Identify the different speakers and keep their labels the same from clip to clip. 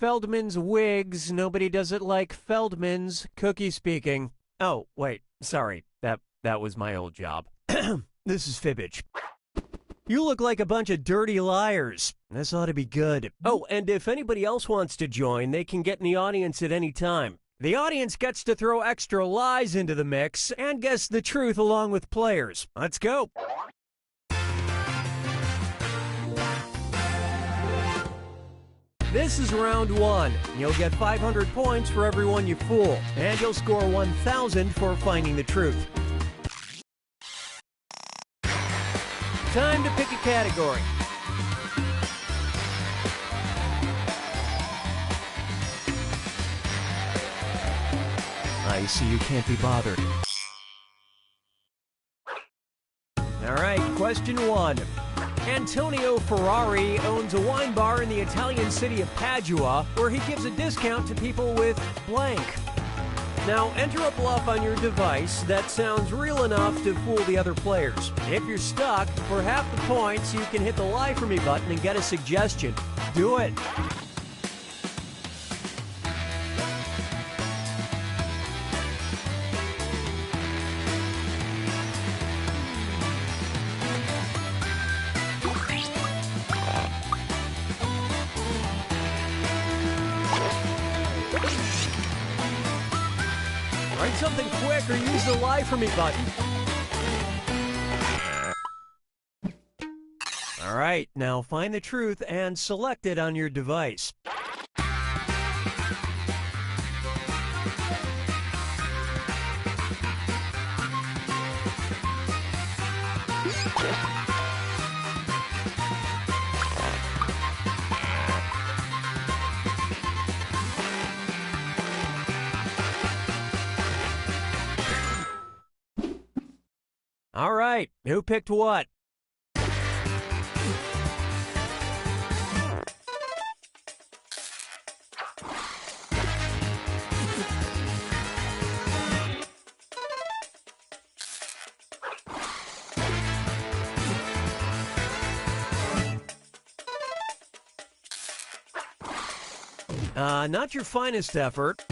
Speaker 1: Feldman's wigs. Nobody does it like Feldman's. Cookie speaking. Oh, wait. Sorry. That was my old job. This is Fibbage. You look like a bunch of dirty liars. This ought to be good. Oh, and if anybody else wants to join, they can get in the audience at any time. The audience gets to throw extra lies into the mix and guess the truth along with players. Let's go. This is round one. You'll get 500 points for everyone you fool, and you'll score 1,000 for finding the truth. Time to pick a category. I see you can't be bothered. All right, question one. Antonio Ferrari owns a wine bar in the Italian city of Padua where he gives a discount to people with blank. Now, enter a bluff on your device that sounds real enough to fool the other players. If you're stuck, for half the points, you can hit the Lie For Me button and get a suggestion. Do it. Write something quick or use the Lie For Me button. All right, now find the truth and select it on your device. All right, who picked what? Not your finest effort.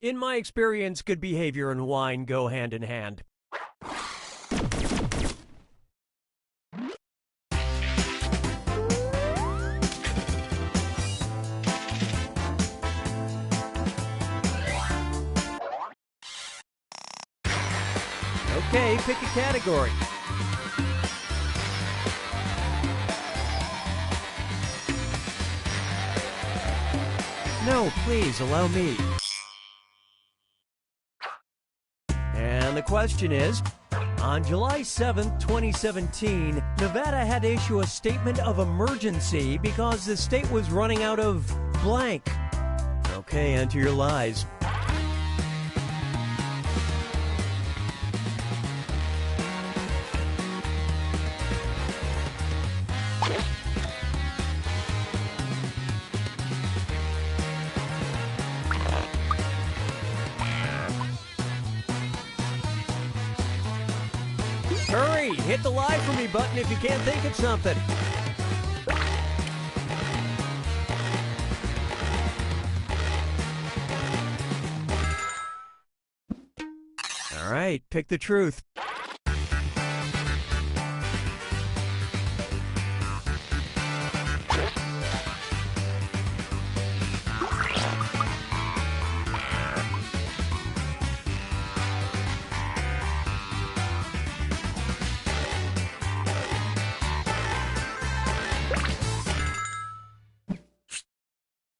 Speaker 1: In my experience, good behavior and wine go hand in hand. Okay, pick a category. No, please, allow me. And the question is, on July 7th, 2017, Nevada had to issue a statement of emergency because the state was running out of blank. Okay, enter your lies. Hurry! Hit the Lie For Me button if you can't think of something. All right, pick the truth.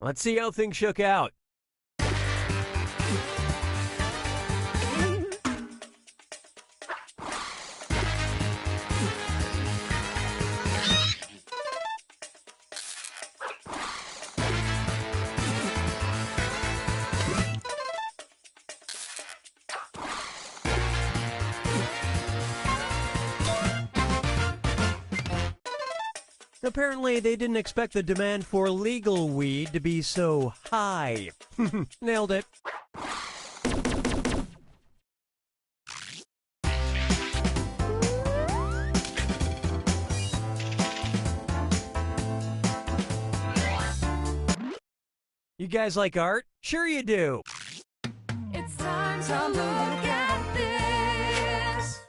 Speaker 1: Let's see how things shook out. Apparently, they didn't expect the demand for legal weed to be so high. Nailed it. You guys like art? Sure you do.
Speaker 2: It's time to look at this.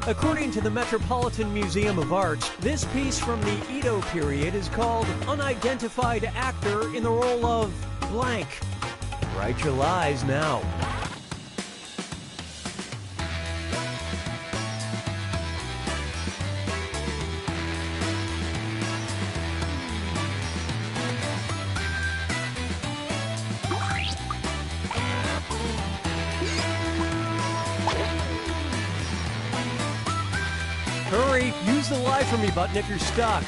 Speaker 1: According to the Metropolitan Museum of Art, this piece from the Edo period is called Unidentified Actor in the Role of Blank. Write your lies now. Hurry, use the lie for me button if you're stuck.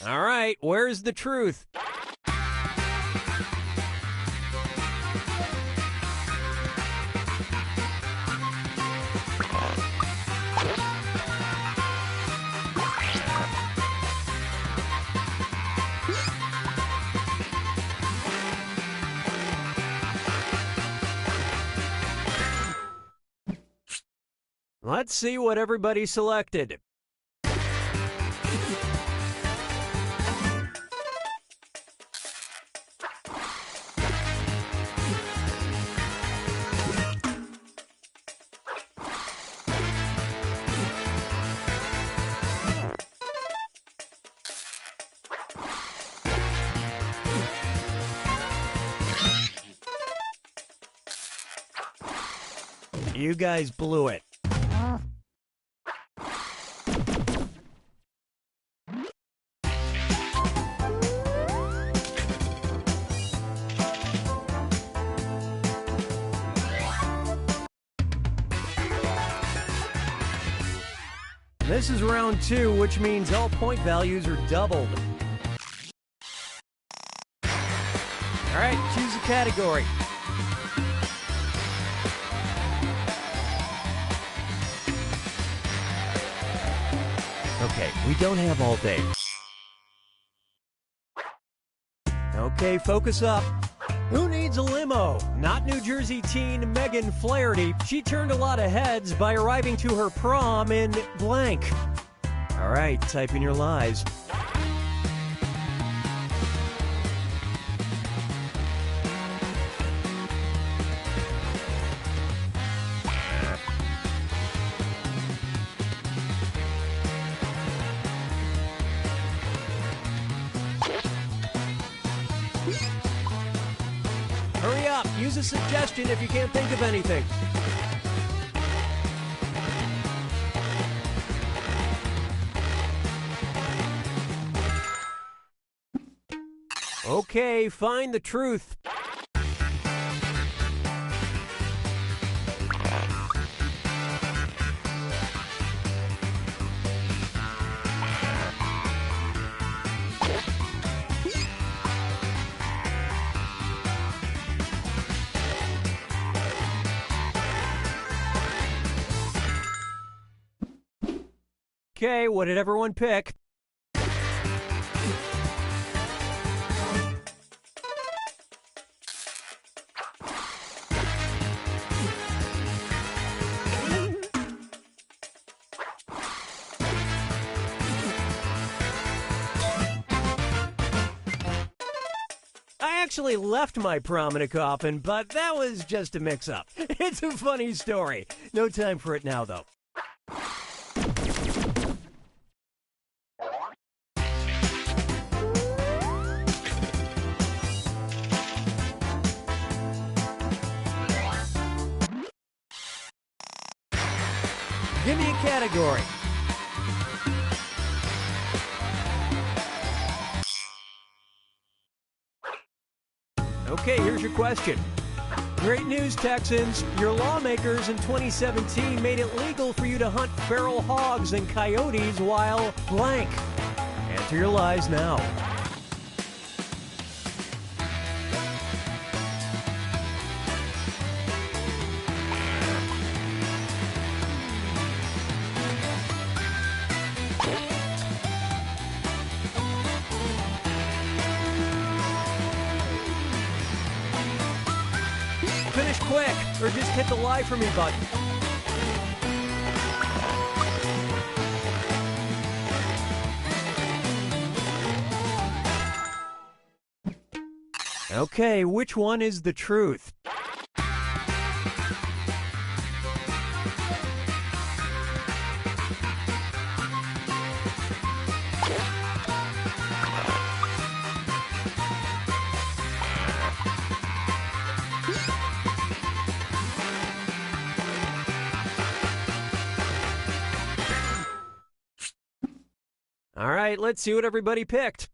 Speaker 1: All right, where's the truth? Let's see what everybody selected. You guys blew it. This is round 2, which means all point values are doubled. All right, choose a category. Okay, we don't have all day. Okay, focus up. Who needs a limo? Not New Jersey teen Megan Flaherty. She turned a lot of heads by arriving to her prom in blank. All right, type in your lies. Hurry up, use a suggestion if you can't think of anything. Okay, find the truth. Okay, what did everyone pick? I actually left my prom in a coffin, but that was just a mix-up. It's a funny story. No time for it now, though. Give me a category. Okay, here's your question. Great news, Texans. Your lawmakers in 2017 made it legal for you to hunt feral hogs and coyotes while blank. Answer your lies now. Finish quick, or just hit the lie for me button. Okay, which one is the truth? All right, let's see what everybody picked.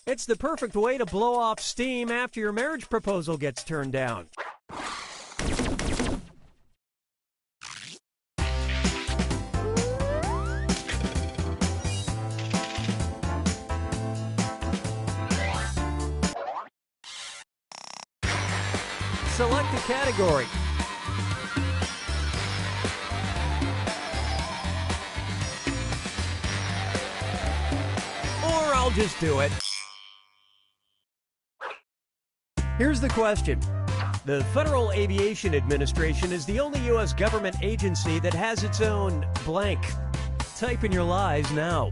Speaker 1: It's the perfect way to blow off steam after your marriage proposal gets turned down. Select a category. Or I'll just do it. Here's the question. The Federal Aviation Administration is the only U.S. government agency that has its own blank. Type in your lies now.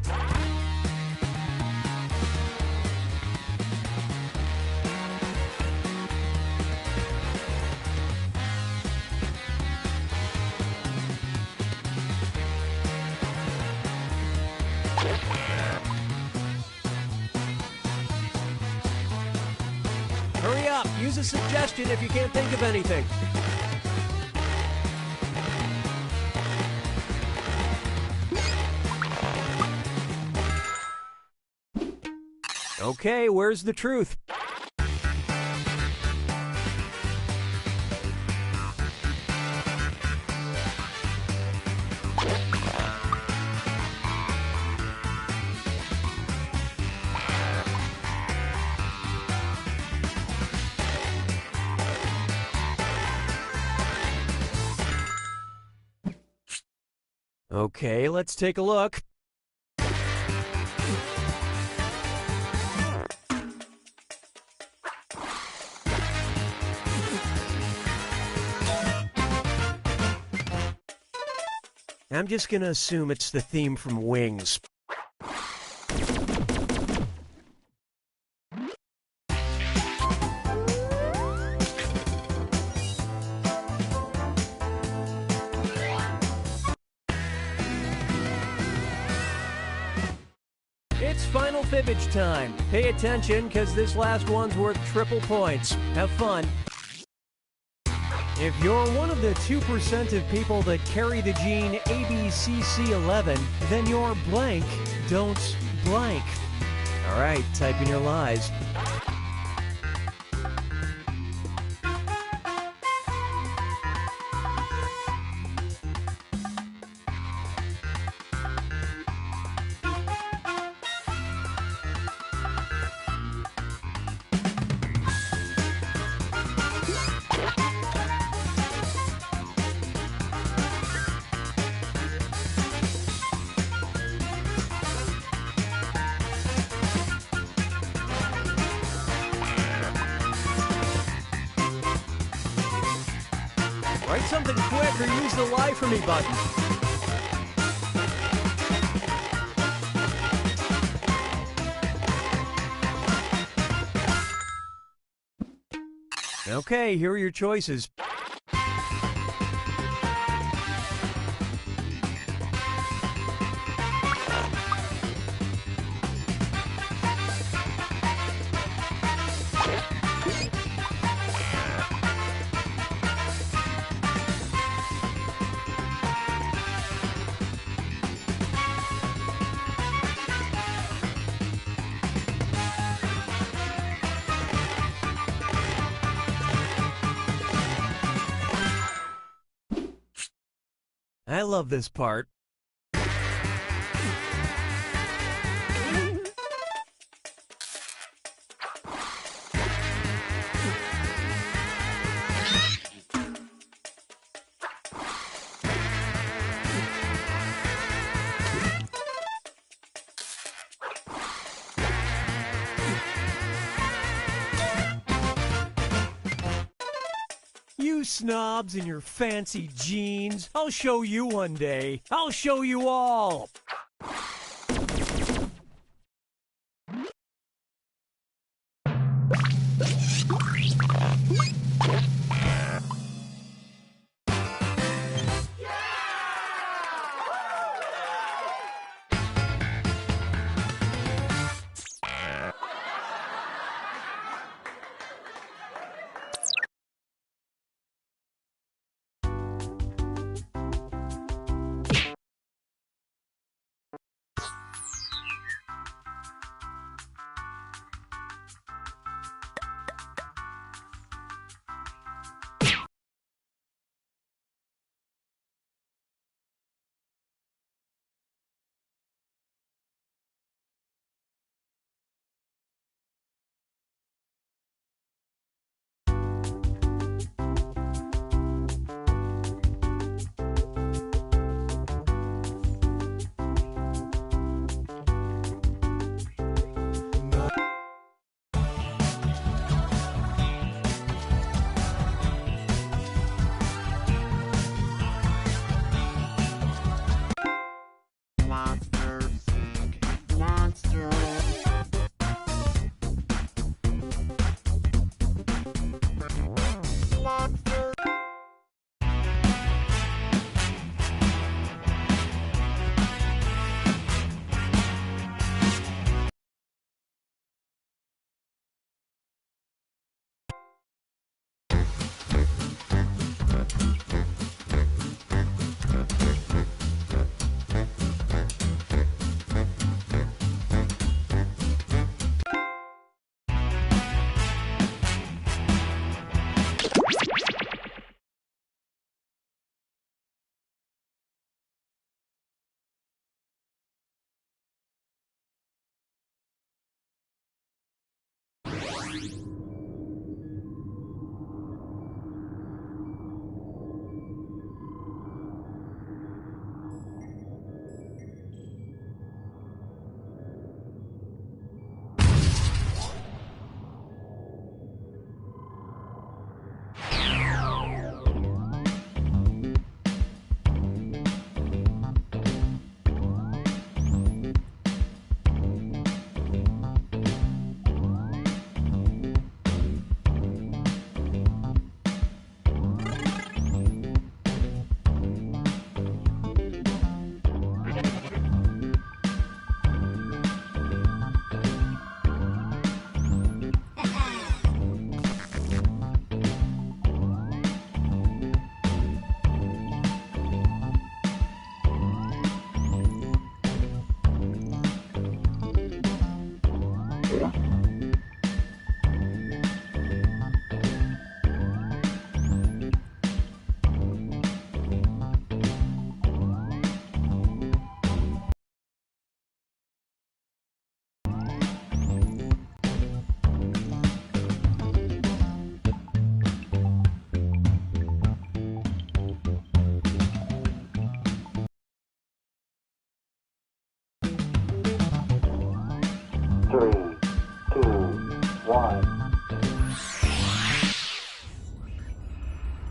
Speaker 1: Hurry up, use a suggestion if you can't think of anything. Okay, where's the truth? Okay, let's take a look. I'm just gonna assume it's the theme from Wings. It's final fibbage time. Pay attention, because this last one's worth triple points. Have fun. If you're one of the 2% of people that carry the gene ABCC11, then you're blank, don't blank. All right, type in your lies. Write something quick or use the lie for me button. Okay, here are your choices. I love this part. You snobs in your fancy jeans. I'll show you one day. I'll show you all.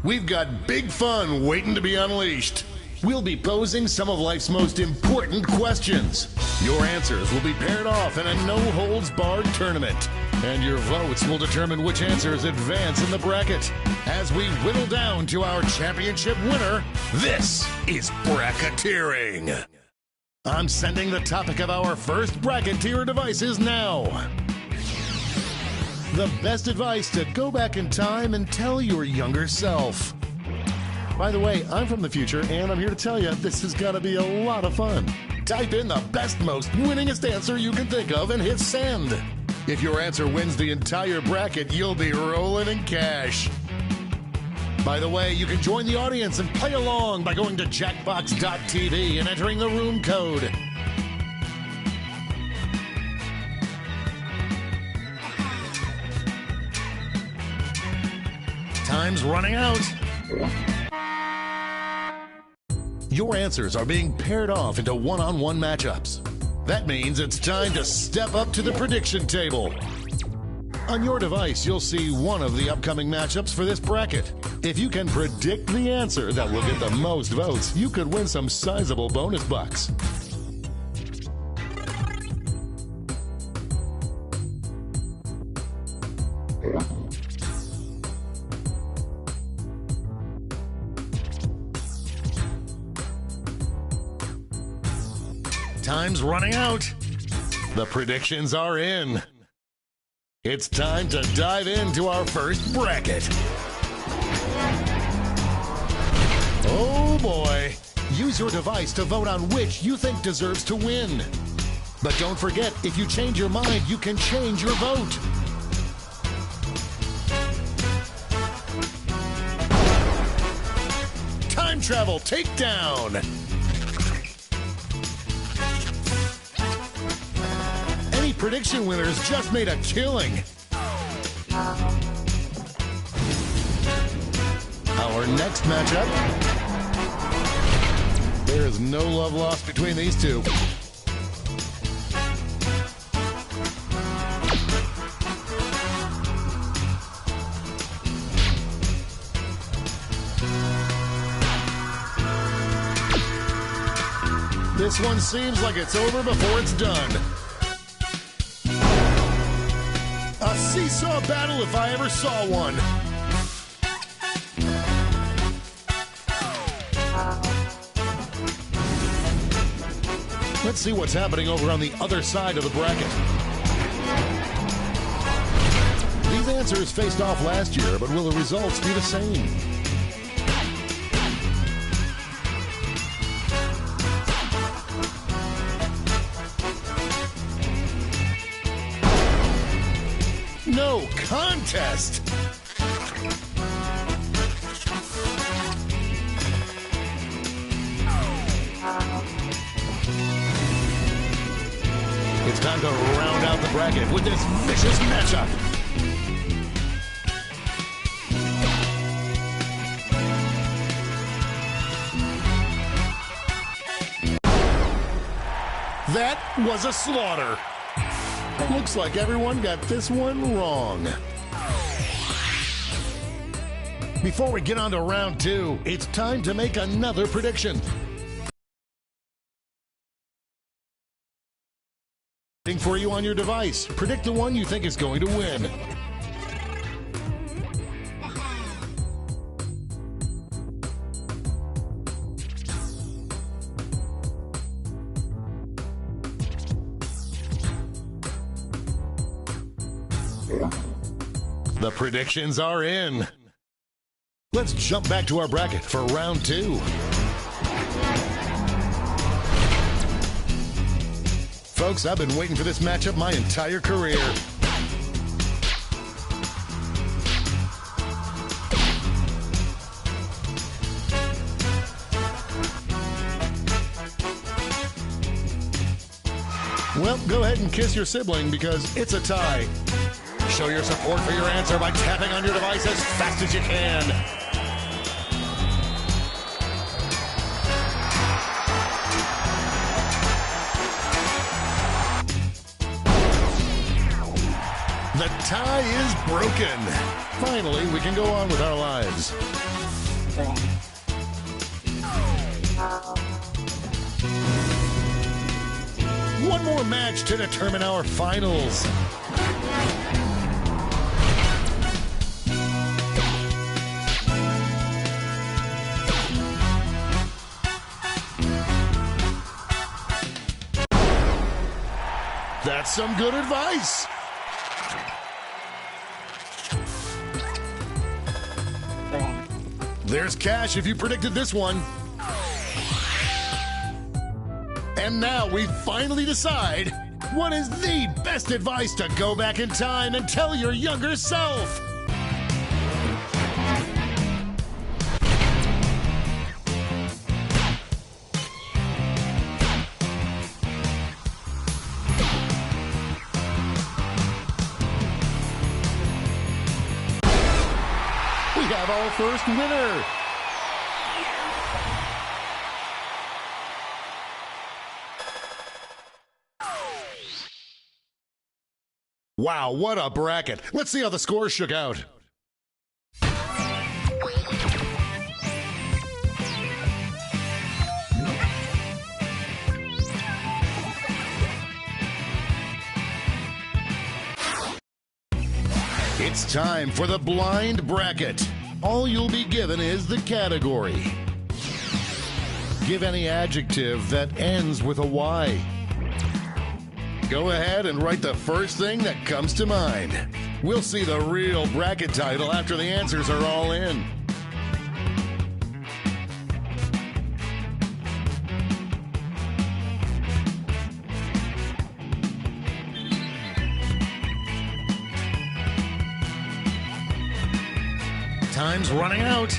Speaker 3: We've got big fun waiting to be unleashed. We'll be posing some of life's most important questions. Your answers will be paired off in a no-holds-barred tournament. And your votes will determine which answers advance in the bracket. As we whittle down to our championship winner, this is bracketeering. I'm sending the topic of our first bracketeer devices now. The best advice to go back in time and tell your younger self. By the way, I'm from the future, and I'm here to tell you this is going to be a lot of fun. Type in the best, most winningest answer you can think of and hit send. If your answer wins the entire bracket, you'll be rolling in cash. By the way, you can join the audience and play along by going to jackbox.tv and entering the room code. Time's running out. Your answers are being paired off into one-on-one matchups. That means it's time to step up to the prediction table. On your device, you'll see one of the upcoming matchups for this bracket. If you can predict the answer that will get the most votes, you could win some sizable bonus bucks. Time's running out. The predictions are in. It's time to dive into our first bracket. Oh boy. Use your device to vote on which you think deserves to win. But don't forget, if you change your mind, you can change your vote. Time travel takedown. Any prediction winners just made a killing. Our next matchup. There is no love lost between these two. This one seems like it's over before it's done. A seesaw battle if I ever saw one. Let's see what's happening over on the other side of the bracket. These answers faced off last year, but will the results be the same? No contest! It's time to round out the bracket with this vicious matchup. That was a slaughter. Looks like everyone got this one wrong. Before we get on to round two, it's time to make another prediction. For you on your device. Predict the one you think is going to win. The predictions are in. Let's jump back to our bracket for round two. Folks, I've been waiting for this matchup my entire career. Well, go ahead and kiss your sibling because it's a tie. Show your support for your answer by tapping on your device as fast as you can. The tie is broken. Finally, we can go on with our lives. One more match to determine our finals. That's some good advice. There's cash if you predicted this one. And now we finally decide what is the best advice to go back in time and tell your younger self. We have our first winner. Wow, what a bracket. Let's see how the scores shook out. It's time for the blind bracket. All you'll be given is the category. Give any adjective that ends with a Y. Go ahead and write the first thing that comes to mind. We'll see the real bracket title after the answers are all in. Time's running out.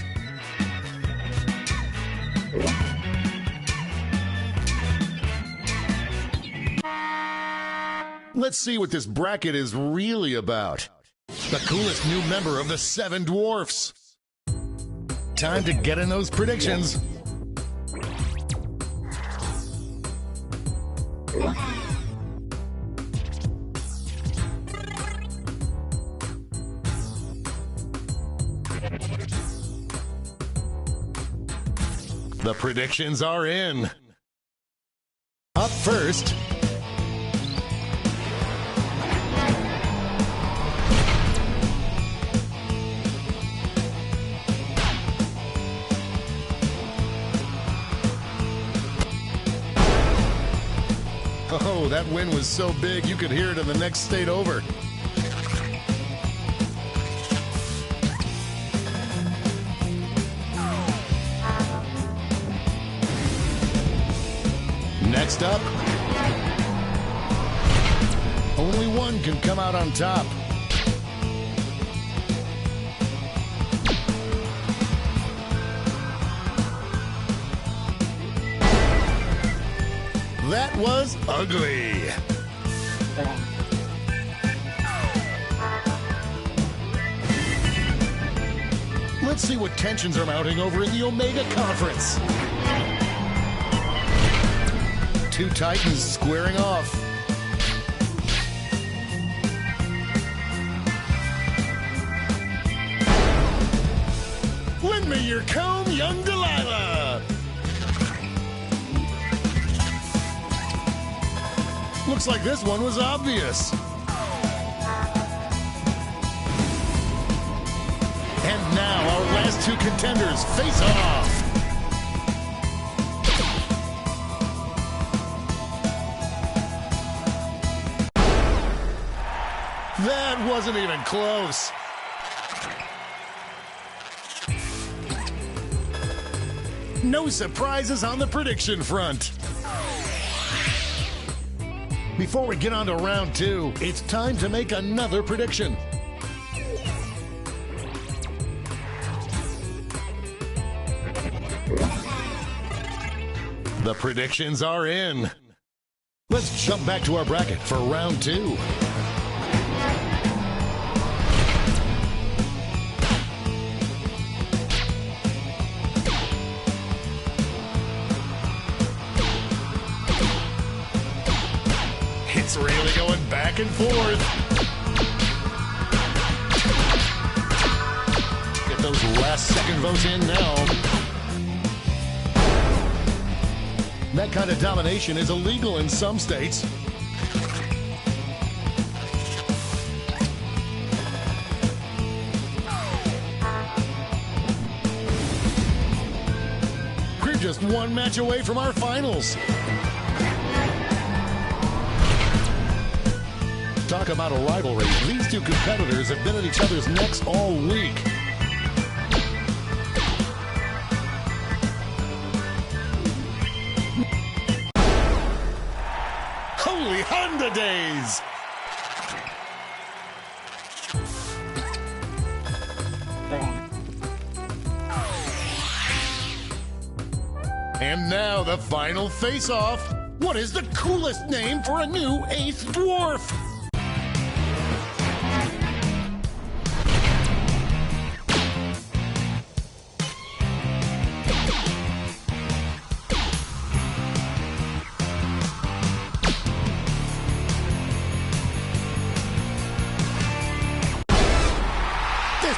Speaker 3: Let's see what this bracket is really about. The coolest new member of the Seven Dwarfs. Time to get in those predictions. The predictions are in. Up first, oh, that wind was so big you could hear it in the next state over. Next up, only one can come out on top. That was ugly. Let's see what tensions are mounting over in the Omega Conference. Two titans squaring off. Lend me your comb, young Delilah. Looks like this one was obvious. And now our last two contenders face off. That wasn't even close. No surprises on the prediction front. Before we get on to round two, it's time to make another prediction. The predictions are in. Let's jump back to our bracket for round two. It's really going back and forth. Get those last second votes in now. That kind of domination is illegal in some states. We're just one match away from our finals. Talk about a rivalry. These two competitors have been at each other's necks all week. Holy Honda days! And now the final face-off. What is the coolest name for a new eighth dwarf?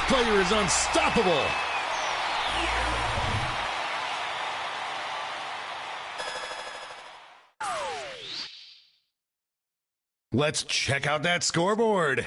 Speaker 3: player is unstoppable. Let's check out that scoreboard.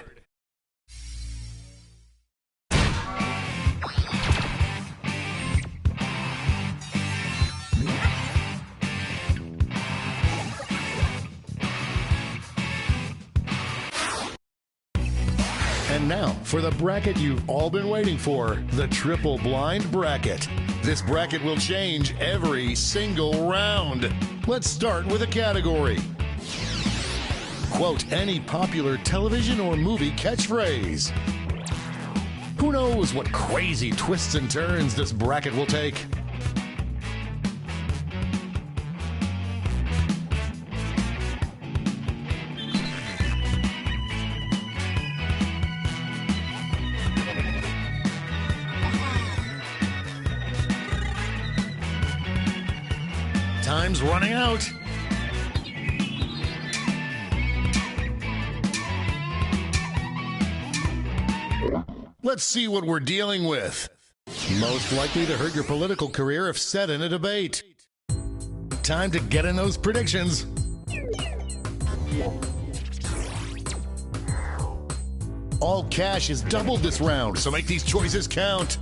Speaker 3: And now for the bracket you've all been waiting for, the triple blind bracket. This bracket will change every single round. Let's start with a category. Quote any popular television or movie catchphrase. Who knows what crazy twists and turns this bracket will take? Time's running out. Let's see what we're dealing with. Most likely to hurt your political career if said in a debate. Time to get in those predictions. All cash is doubled this round, so make these choices count.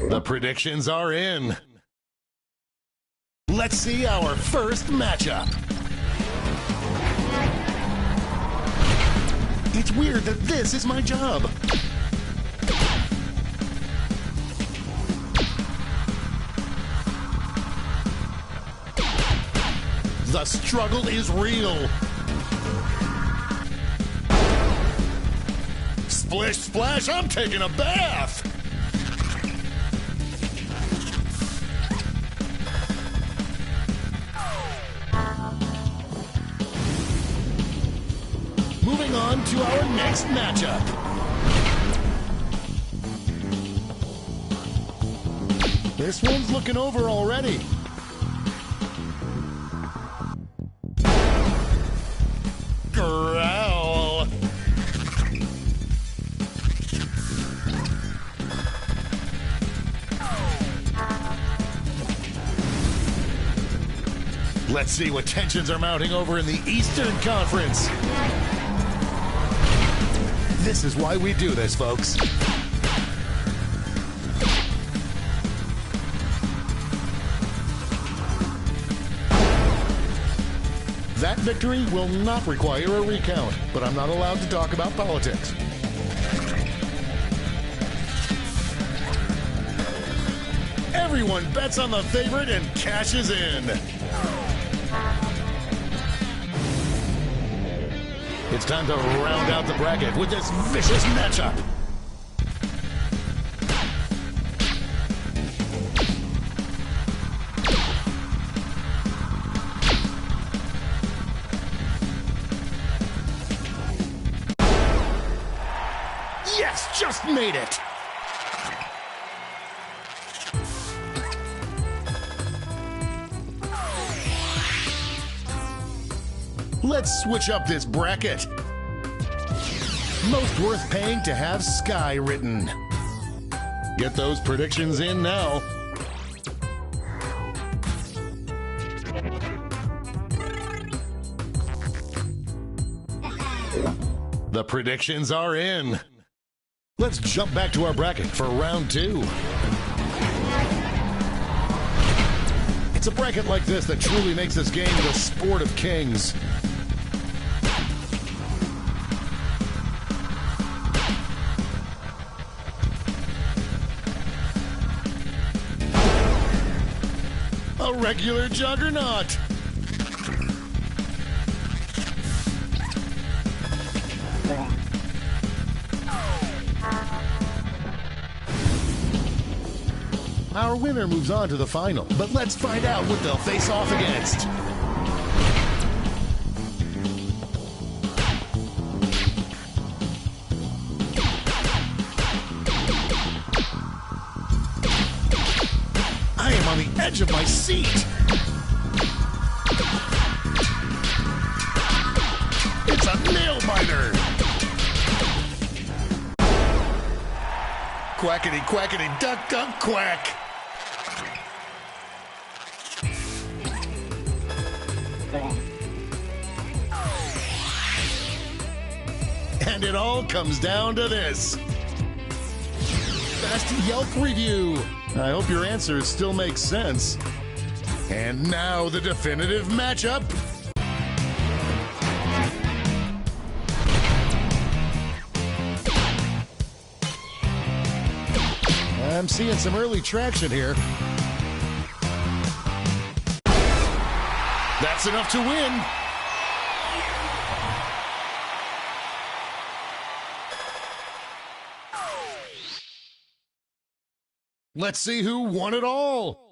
Speaker 3: The predictions are in. Let's see our first matchup. It's weird that this is my job. The struggle is real. Splish splash, I'm taking a bath. Moving on to our next matchup. This one's looking over already. Growl. Let's see what tensions are mounting over in the Eastern Conference. This is why we do this, folks. That victory will not require a recount, but I'm not allowed to talk about politics. Everyone bets on the favorite and cashes in. It's time to round out the bracket with this vicious matchup. Yes, just made it. Let's switch up this bracket. Most worth paying to have Sky written. Get those predictions in now. The predictions are in. Let's jump back to our bracket for round two. It's a bracket like this that truly makes this game the sport of kings. A regular juggernaut. Our winner moves on to the final, but let's find out what they'll face off against. I am on the edge of my seat. Quackity, quackity, duck, duck, quack. And it all comes down to this. Best Yelp review. I hope your answers still make sense. And now the definitive matchup. I'm seeing some early traction here. That's enough to win. Let's see who won it all.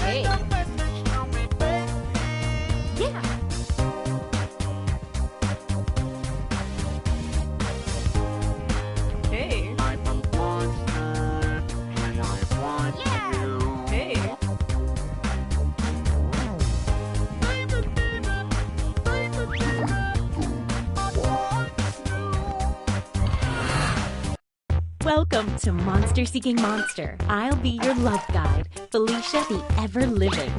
Speaker 2: Hey. Yeah. Hey. Yeah. Hey.
Speaker 4: Welcome to Monster Seeking Monster. I'll be your love guide, Felicia the Ever Living.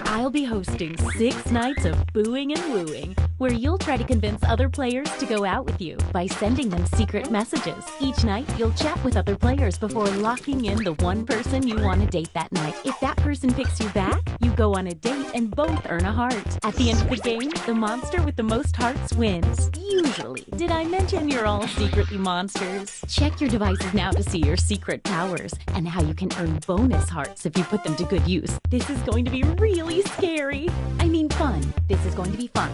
Speaker 4: I'll be hosting 6 nights of booing and wooing, where you'll try to convince other players to go out with you by sending them secret messages. Each night, you'll chat with other players before locking in the one person you want to date that night. If that person picks you back, you go on a date and both earn a heart. At the end of the game, the monster with the most hearts wins. Usually. Did I mention you're all secretly monsters? Check your devices now to see your secret powers and how you can earn bonus hearts if you put them to good use. This is going to be really scary. I mean fun. This is going to be fun.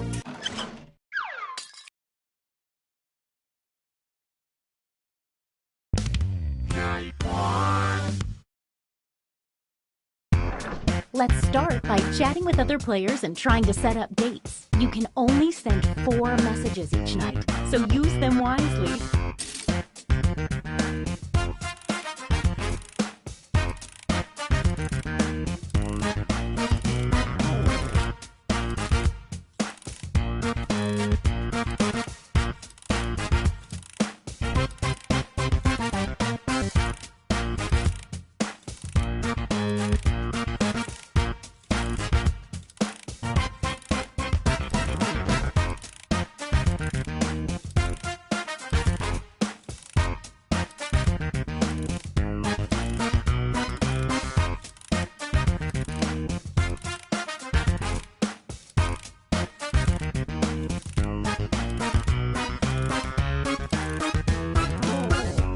Speaker 4: Let's start by chatting with other players and trying to set up dates. You can only send 4 messages each night, so use them wisely.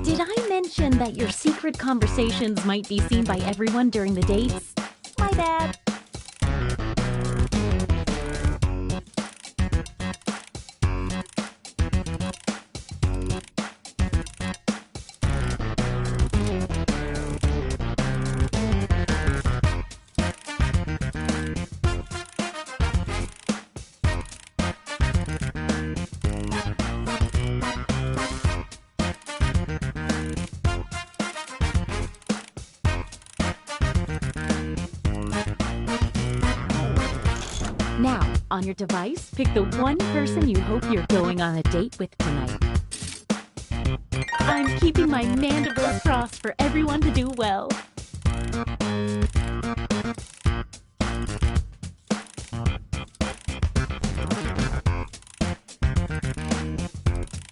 Speaker 4: Did I mention that your secret conversations might be seen by everyone during the dates? My bad. Now, on your device, pick the one person you hope you're going on a date with tonight. I'm keeping my mandibles crossed for everyone to do well.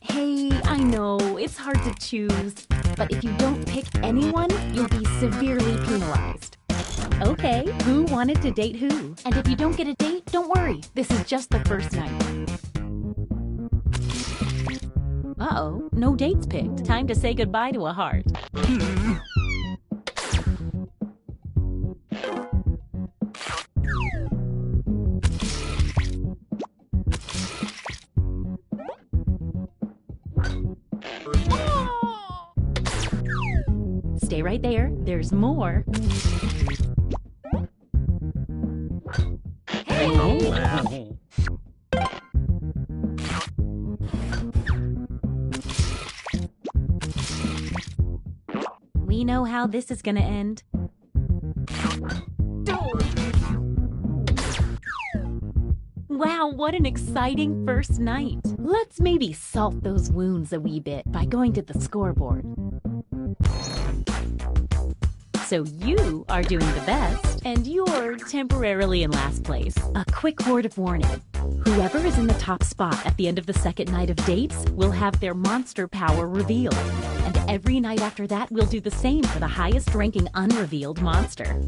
Speaker 4: Hey, I know, it's hard to choose, but if you don't pick anyone, you'll be severely penalized. Okay, who wanted to date who? And if you don't get a date, don't worry, this is just the first night. Uh-oh, no dates picked. Time to say goodbye to a heart. Stay right there. There's more. Hey! We know how this is gonna end. Wow, what an exciting first night. Let's maybe salt those wounds a wee bit by going to the scoreboard. So you are doing the best, and you're temporarily in last place. A quick word of warning. Whoever is in the top spot at the end of the second night of dates will have their monster power revealed. And every night after that, we'll do the same for the highest ranking unrevealed monster.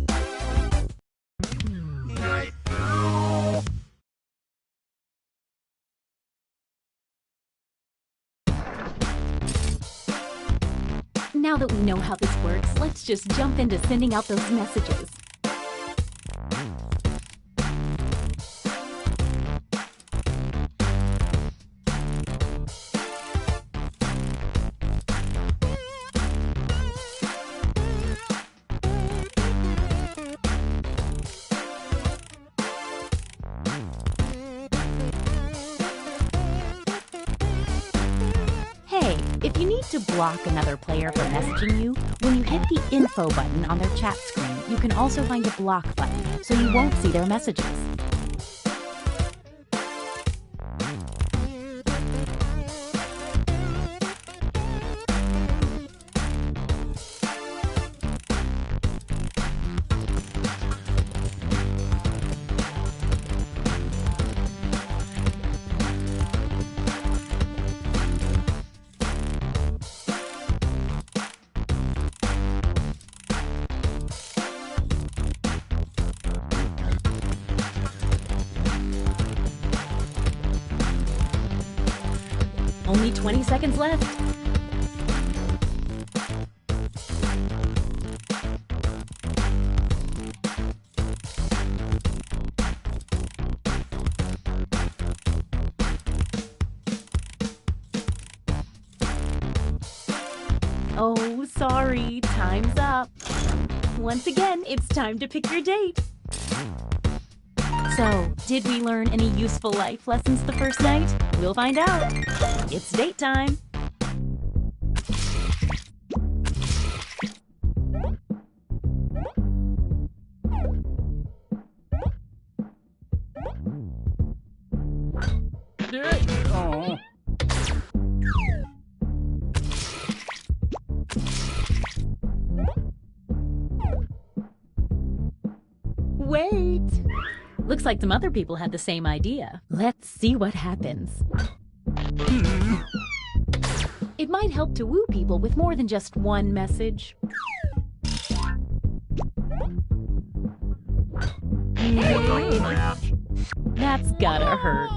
Speaker 4: Now that we know how this works, let's just jump into sending out those messages. If you need to block another player from messaging you, when you hit the info button on their chat screen, you can also find a block button, so you won't see their messages. Only 20 seconds left. Oh, sorry, time's up. Once again, it's time to pick your date. So, did we learn any useful life lessons the first night? We'll find out. It's date time. Wait! Looks like some other people had the same idea. Let's see what happens. It might help to woo people with more than just one message. That's gotta hurt.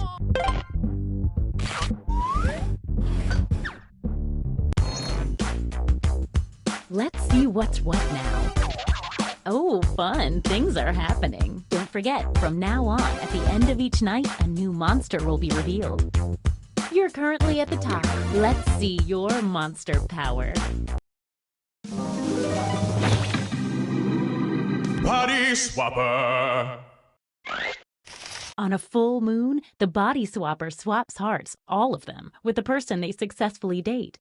Speaker 4: Let's see what's what now. Oh, fun. Things are happening. Don't forget, from now on, at the end of each night, a new monster will be revealed. You're currently at the top. Let's see your monster power.
Speaker 5: Body Swapper!
Speaker 4: On a full moon, the body swapper swaps hearts, all of them, with the person they successfully date.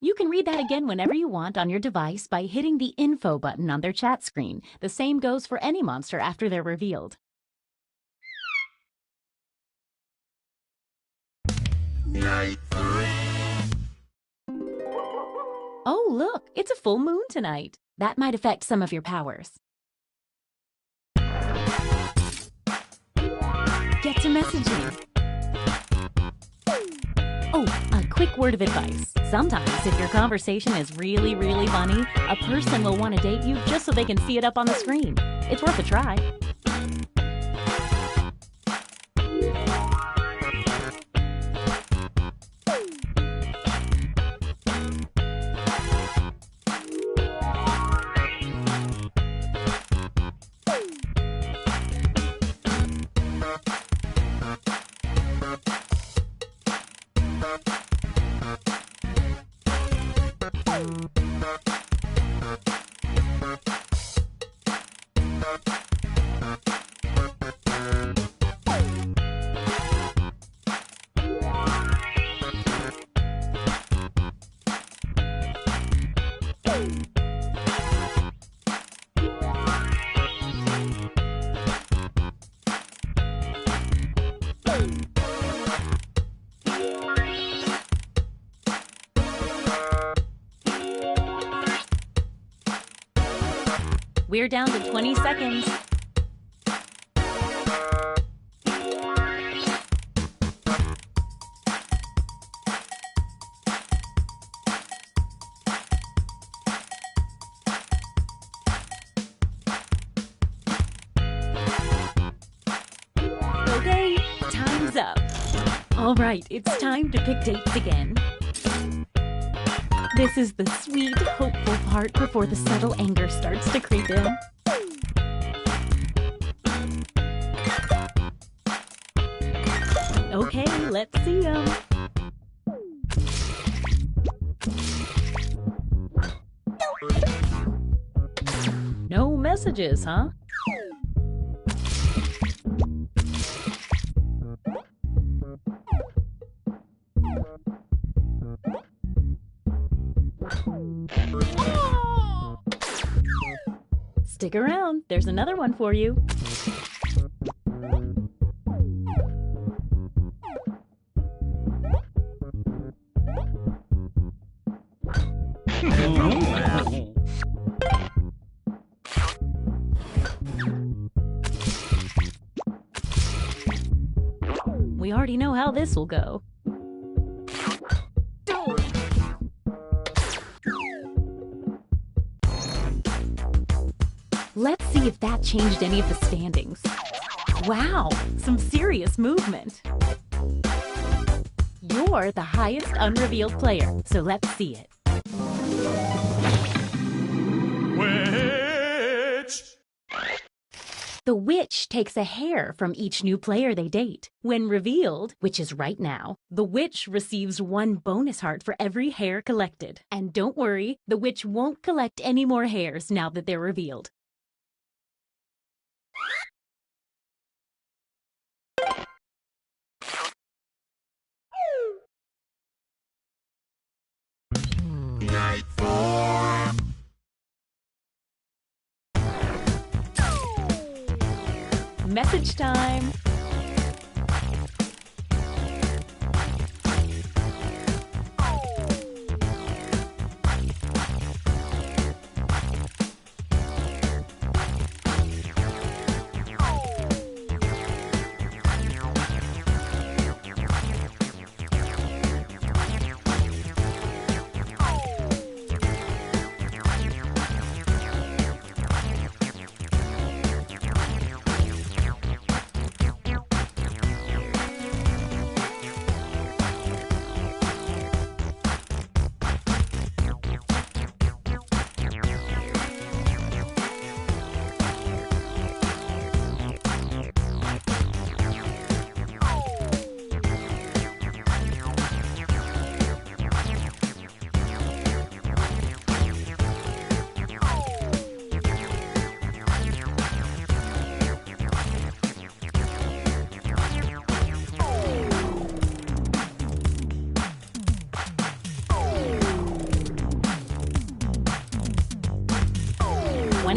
Speaker 4: You can read that again whenever you want on your device by hitting the info button on their chat screen. The same goes for any monster after they're revealed. Oh, look, it's a full moon tonight. That might affect some of your powers. Get to messaging. Oh, a quick word of advice. Sometimes, if your conversation is really, really funny, a person will want to date you just so they can see it up on the screen. It's worth a try. We're down to 20 seconds. Okay, time's up. All right, it's time to pick dates again. This is the sweet, hopeful part before the subtle anger starts to creep in. Okay, let's see 'em. No messages, huh? Stick around, there's another one for you. We already know how this will go. Let's see if that changed any of the standings. Wow, some serious movement. You're the highest unrevealed player, so let's see it.
Speaker 5: Witch!
Speaker 4: The witch takes a hair from each new player they date. When revealed, which is right now, the witch receives 1 bonus heart for every hair collected. And don't worry, the witch won't collect any more hairs now that they're revealed. Message time.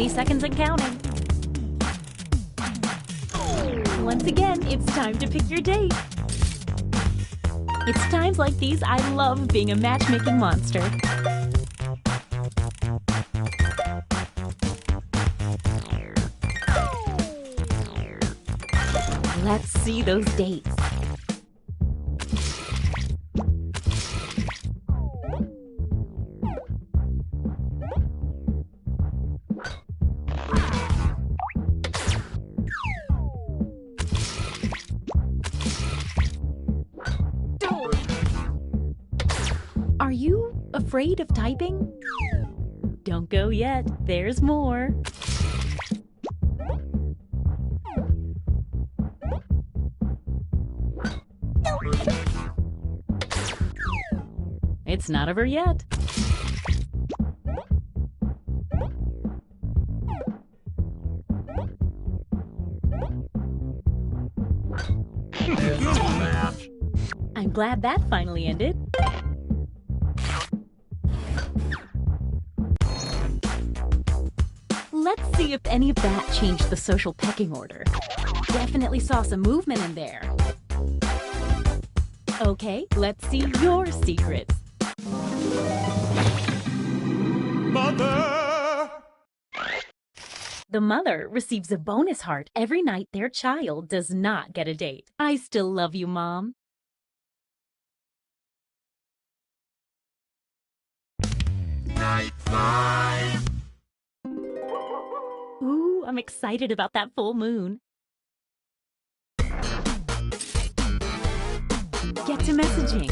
Speaker 4: Seconds and counting. Once again, it's time to pick your date. It's times like these I love being a matchmaking monster. Let's see those dates. Are you afraid of typing? Don't go yet, there's more. It's not over yet. I'm glad that finally ended. Let's see if any of that changed the social pecking order. Definitely saw some movement in there. Okay, let's see your secrets.
Speaker 5: Mother!
Speaker 4: The mother receives a bonus heart every night their child does not get a date. I still love you, Mom.
Speaker 5: Night 5.
Speaker 4: Ooh, I'm excited about that full moon. Get to messaging.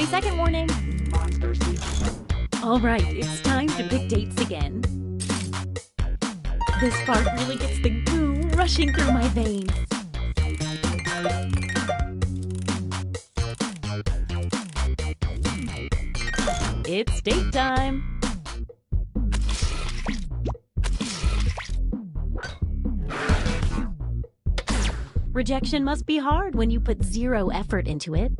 Speaker 4: Second warning. All right, it's time to pick dates again. This part really gets the goo rushing through my veins. It's date time. Rejection must be hard when you put zero effort into it.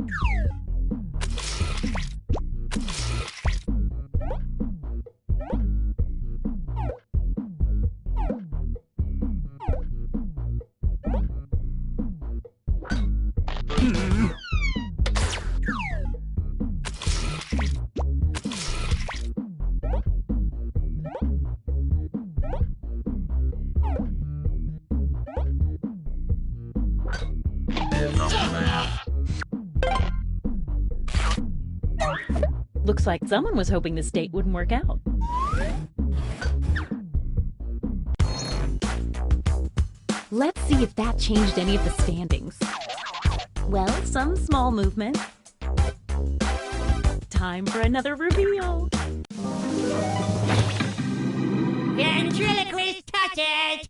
Speaker 4: Looks like someone was hoping this date wouldn't work out. Let's see if that changed any of the standings. Well, some small movement. Time for another reveal.
Speaker 2: Ventriloquist touches!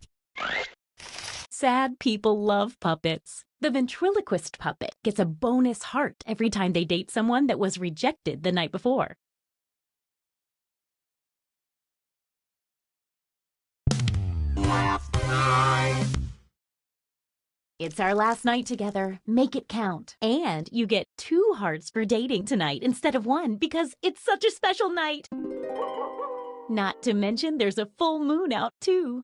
Speaker 4: Sad people love puppets. The ventriloquist puppet gets a bonus heart every time they date someone that was rejected the night before. It's our last night together. Make it count. And you get 2 hearts for dating tonight instead of 1 because it's such a special night. Not to mention there's a full moon out too.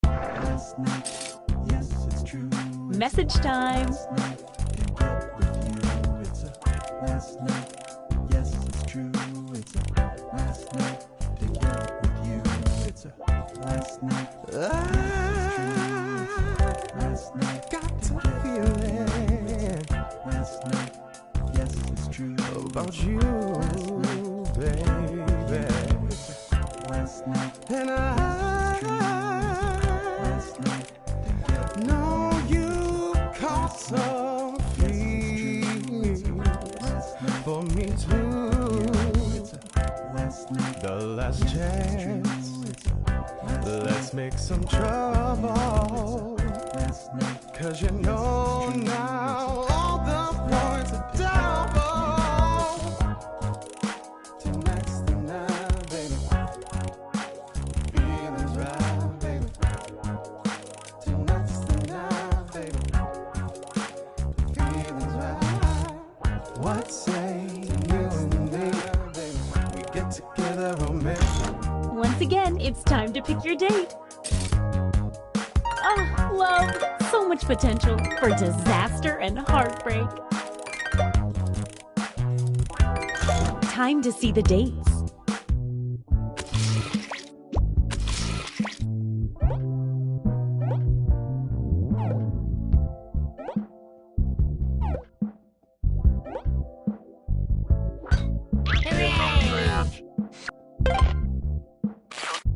Speaker 6: Last night, yes, it's true.
Speaker 4: Message time.
Speaker 6: Last night, yes, it's true. It's a last night. It's a last night. Last night. Got to feel it. Last night. Yes, it's true. About you, baby. Last night. And last night. Know you caught some feelings for me too. The last chance. Let's make some trouble. 'Cause you know now all the points are double. Tonight's the night, baby. Feelings right, baby. Tonight's the night, baby. Feelings right. What say you and me? We get together romantic.
Speaker 4: Once again, it's time to pick your date. Oh, love. So much potential for disaster and heartbreak. Time to see the dates.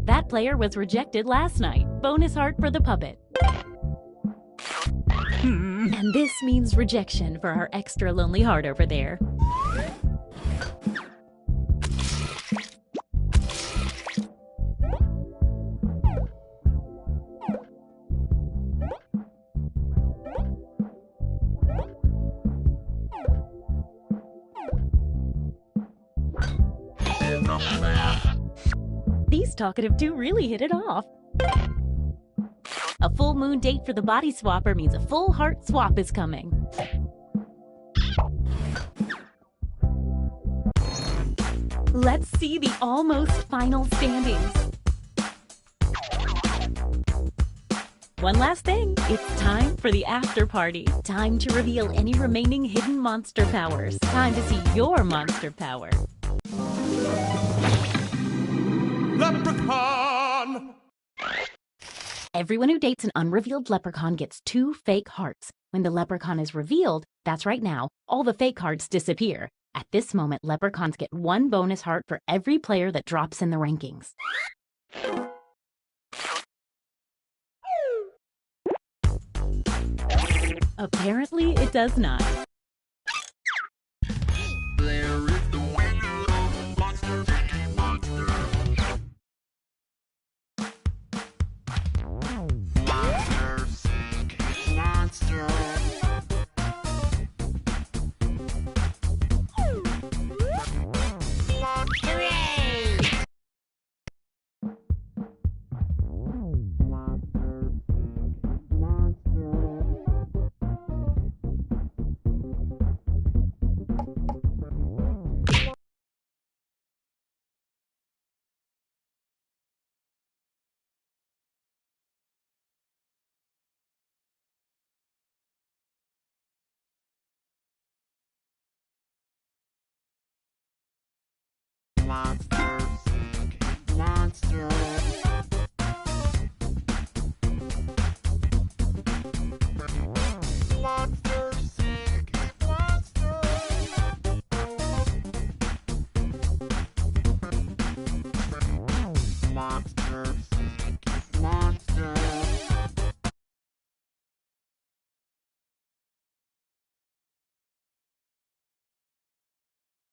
Speaker 4: That player was rejected last night. Bonus heart for the puppet. And this means rejection for our extra lonely heart over there. These talkative two really hit it off. A full moon date for the body swapper means a full heart swap is coming. Let's see the almost final standings. One last thing, it's time for the after party. Time to reveal any remaining hidden monster powers. Time to see your monster power.
Speaker 6: Leprechaun!
Speaker 4: Everyone who dates an unrevealed leprechaun gets 2 fake hearts. When the leprechaun is revealed, that's right now, all the fake hearts disappear. At this moment, leprechauns get 1 bonus heart for every player that drops in the rankings. Apparently, it does not.
Speaker 5: There is the winner of Monster Seeking Monster. Monster Seeking Monster. Hooray! Monster.